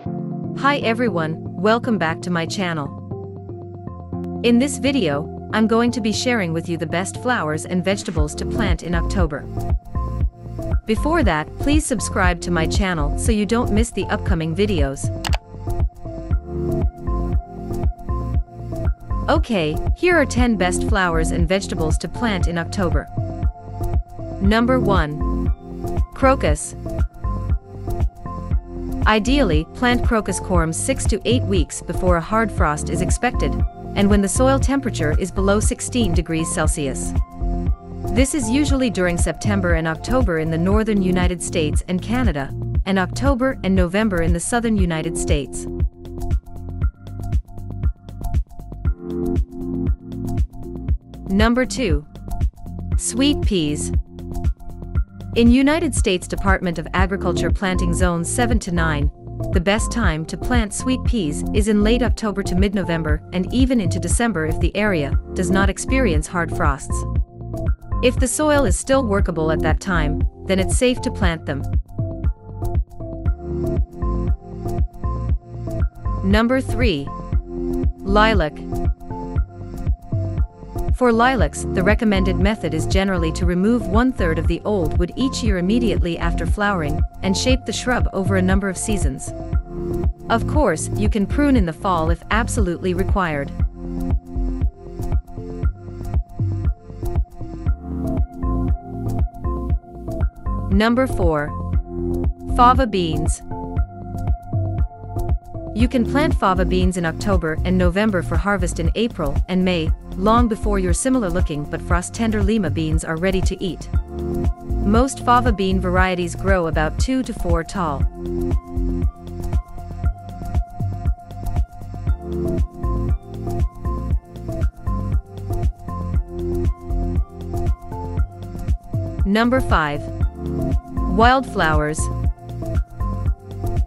Hi everyone, welcome back to my channel. In this video, I'm going to be sharing with you the best flowers and vegetables to plant in October. Before that, please subscribe to my channel so you don't miss the upcoming videos. Okay, here are 10 best flowers and vegetables to plant in October. Number 1. Crocus. Ideally, plant crocus corms 6 to 8 weeks before a hard frost is expected, and when the soil temperature is below 16 degrees Celsius. This is usually during September and October in the northern United States and Canada, and October and November in the southern United States. Number 2. Sweet peas. In United States Department of Agriculture planting zones 7 to 9, the best time to plant sweet peas is in late October to mid-November and even into December if the area does not experience hard frosts. If the soil is still workable at that time, then it's safe to plant them. Number 3. Lilac. For lilacs, the recommended method is generally to remove 1/3 of the old wood each year immediately after flowering and shape the shrub over a number of seasons. Of course, you can prune in the fall if absolutely required. Number 4. Fava beans. You can plant fava beans in October and November for harvest in April and May, long before your similar-looking but frost-tender lima beans are ready to eat. Most fava bean varieties grow about 2 to 4 tall. Number 5. Wildflowers.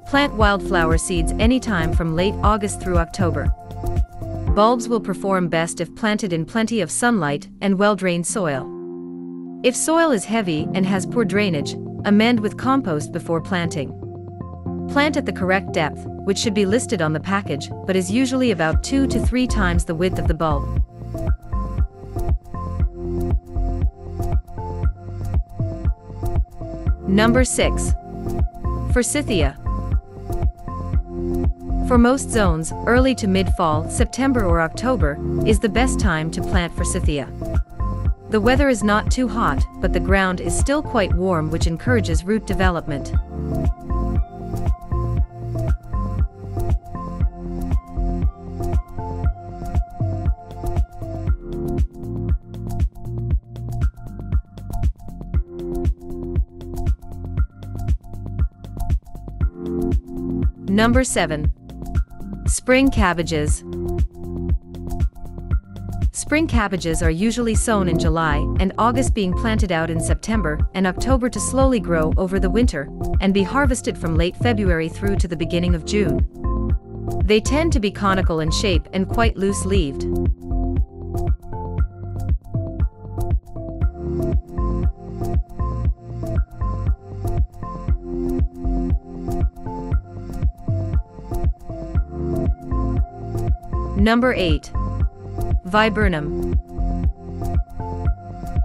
Plant wildflower seeds anytime from late August through October. Bulbs will perform best if planted in plenty of sunlight and well-drained soil. If soil is heavy and has poor drainage, amend with compost before planting. Plant at the correct depth, which should be listed on the package, but is usually about 2 to 3 times the width of the bulb. Number 6. Forsythia. For most zones, early to mid-fall, September or October, is the best time to plant forsythia. The weather is not too hot, but the ground is still quite warm, which encourages root development. Number 7. Spring cabbages. Spring cabbages are usually sown in July and August, being planted out in September and October to slowly grow over the winter and be harvested from late February through to the beginning of June. They tend to be conical in shape and quite loose-leaved. Number 8. Viburnum.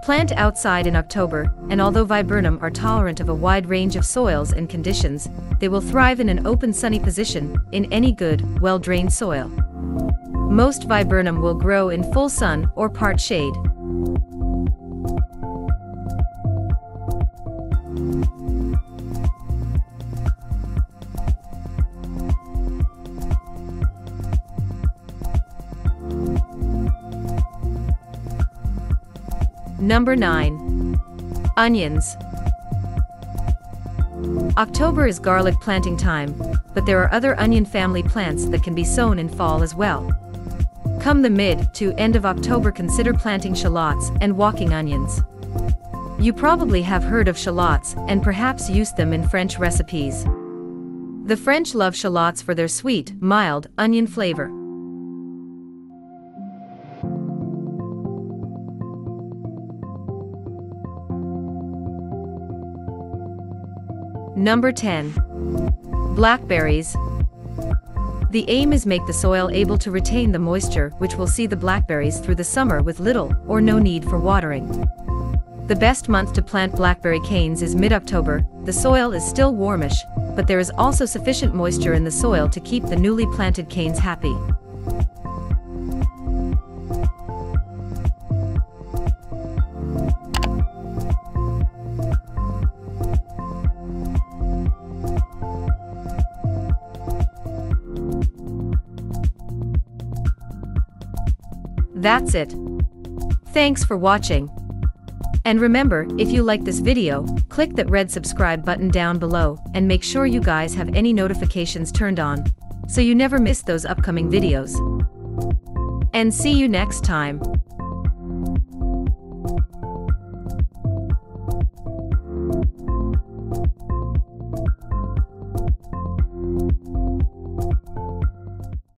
Plant outside in October, and although viburnum are tolerant of a wide range of soils and conditions, they will thrive in an open sunny position in any good, well-drained soil. Most viburnum will grow in full sun or part shade. Number 9. Onions. October is garlic planting time, but there are other onion family plants that can be sown in fall as well. Come the mid to end of October, consider planting shallots and walking onions. You probably have heard of shallots and perhaps used them in French recipes. The French love shallots for their sweet, mild, onion flavor. Number 10. Blackberries. The aim is make the soil able to retain the moisture, which will see the blackberries through the summer with little or no need for watering. The best month to plant blackberry canes is mid-October. The soil is still warmish, but there is also sufficient moisture in the soil to keep the newly planted canes happy. That's it. Thanks for watching. And remember, if you like this video, click that red subscribe button down below and make sure you guys have any notifications turned on, so you never miss those upcoming videos. And see you next time.